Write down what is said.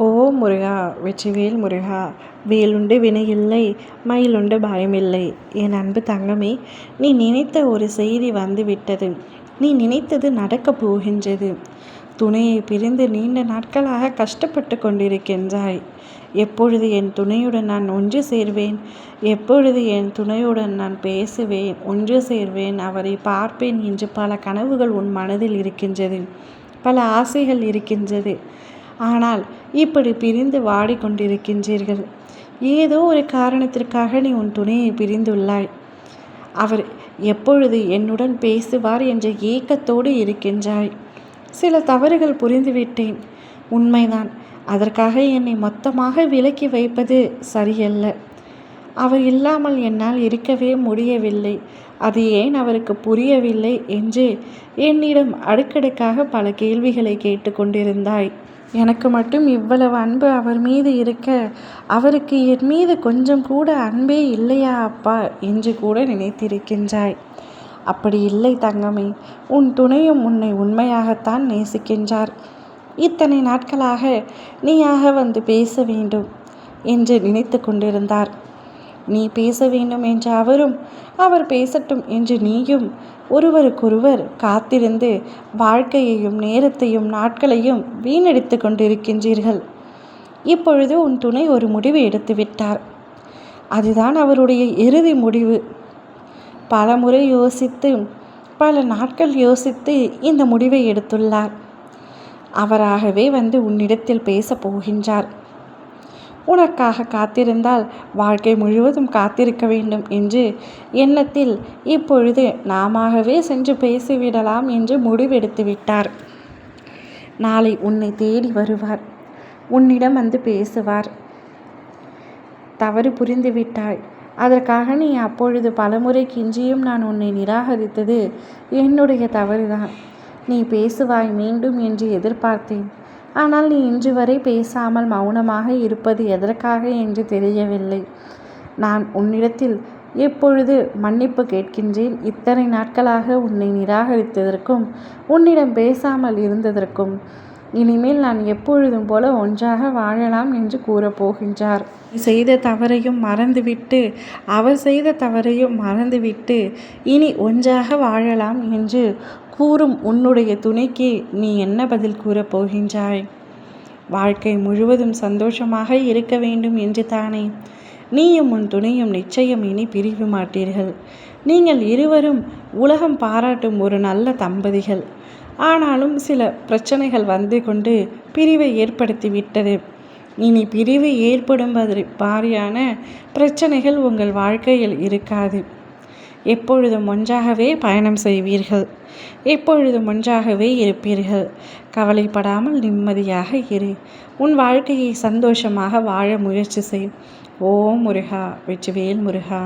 ஓ முருகா! வெற்றிவேல் முருகா! வேலுண்டு வினையில்லை, மயிலுண்டு பயமில்லை. என் அன்பு தங்கமே, நீ நினைத்த ஒரு செய்தி வந்துவிட்டது. நீ நினைத்தது நடக்கப் போகின்றது. துணையை பிரிந்து நீண்ட நாட்களாக கஷ்டப்பட்டு கொண்டிருக்கின்றாய். எப்பொழுது என் துணையுடன் நான் ஒன்று சேர்வேன்? எப்பொழுது என் துணையுடன் நான் பேசுவேன், ஒன்று சேர்வேன், அவரை பார்ப்பேன் என்று பல கனவுகள் உன் மனதில் இருக்கின்றது. பல ஆசைகள் இருக்கின்றது. ஆனால் இப்படி பிரிந்து வாடிக்கொண்டிருக்கின்றீர்கள். ஏதோ ஒரு காரணத்திற்காக நீ உன் துணையை பிரிந்துள்ளாய். அவர் எப்பொழுது என்னுடன் பேசுவார் என்ற ஏக்கத்தோடு இருக்கின்றாய். சில தவறுகள் புரிந்துவிட்டேன், உண்மைதான். அதற்காக என்னை மொத்தமாக விலக்கி வைப்பது சரியல்ல. அவர் இல்லாமல் என்னால் இருக்கவே முடியவில்லை. அது ஏன் அவருக்கு புரியவில்லை என்று என்னிடம் அடுக்கடுக்காக பல கேள்விகளை கேட்டுக்கொண்டிருந்தாய். எனக்கு மட்டும் இவ்வளவு அன்பு அவர் மீது இருக்க, அவருக்கு என் மீது கொஞ்சம் கூட அன்பே இல்லையா அப்பா என்று கூட நினைத்திருக்கின்றாய். அப்படி இல்லை தங்கமே. உன் துணையும் உன்னை உண்மையாகத்தான் நேசிக்கின்றார். இத்தனை நாட்களாக நீயாக வந்து பேச வேண்டும் என்று நினைத்து கொண்டிருந்தார். நீ பேச வேண்டும் என்ற அவரும், அவர் பேசட்டும் என்று நீயும் ஒருவருக்கொருவர் காத்திருந்து வாழ்க்கையையும் நேரத்தையும் நாட்களையும் வீணடித்து கொண்டிருக்கின்றீர்கள். இப்பொழுது உன் துணை ஒரு முடிவு எடுத்துவிட்டார். அதுதான் அவருடைய இறுதி முடிவு. பல முறை யோசித்து, பல நாட்கள் யோசித்து இந்த முடிவை எடுத்துள்ளார். அவராகவே வந்து உன்னிடத்தில் பேசப் போகின்றார். உனக்காக காத்திருந்தால் வாழ்க்கை முழுவதும் காத்திருக்க வேண்டும் என்று எண்ணத்தில் இப்பொழுது நாமவே சென்று பேசிவிடலாம் என்று முடிவெடுத்து விட்டார். நாளை உன்னை தேடி வருவார். உன்னிடம் வந்து பேசுவார். தவறு புரிந்து விட்டாய். அதற்காக நீ அப்பொழுது பலமுறை கெஞ்சியும் நான் உன்னை நிராகரித்தது என்னுடைய தவறுதான். நீ பேசுவாய் மீண்டும் என்று எதிர்பார்த்தேன். ஆனால் நீ இன்று வரை பேசாமல் மௌனமாக இருப்பது எதற்காக என்று தெரியவில்லை. நான் உன்னிடத்தில் எப்பொழுது மன்னிப்பு கேட்கின்றேன். இத்தனை நாட்களாக உன்னை நிராகரித்ததற்கும் உன்னிடம் பேசாமல் இருந்ததற்கும். இனிமேல் நான் எப்பொழுதும் போல ஒன்றாக வாழலாம் என்று கூறப்போகின்றார். செய்த தவறையும் மறந்துவிட்டு, அவர் செய்த தவறையும் மறந்துவிட்டு இனி ஒன்றாக வாழலாம் என்று கூறும் உன்னுடைய துணைக்கு நீ என்ன பதில் கூறப் போகின்றாய்? வாழ்க்கை முழுவதும் சந்தோஷமாக இருக்க வேண்டும் என்று தானே? நீயும் உன் துணையும் நிச்சயம் இனி பிரிவு மாட்டீர்கள். நீங்கள் இருவரும் உலகம் பாராட்டும் ஒரு நல்ல தம்பதிகள். ஆனாலும் சில பிரச்சனைகள் வந்து கொண்டு பிரிவை ஏற்படுத்திவிட்டது. இனி பிரிவு ஏற்படும் மாதிரியான பிரச்சனைகள் உங்கள் வாழ்க்கையில் இருக்காது. எப்பொழுதும் ஒன்றாகவே பயணம் செய்வீர்கள். எப்பொழுதும் ஒன்றாகவே இருப்பீர்கள். கவலைப்படாமல் நிம்மதியாக இரு. உன் வாழ்க்கையை சந்தோஷமாக வாழ முயற்சி செய். ஓம் முருகா! வெற்றிவேல் முருகா!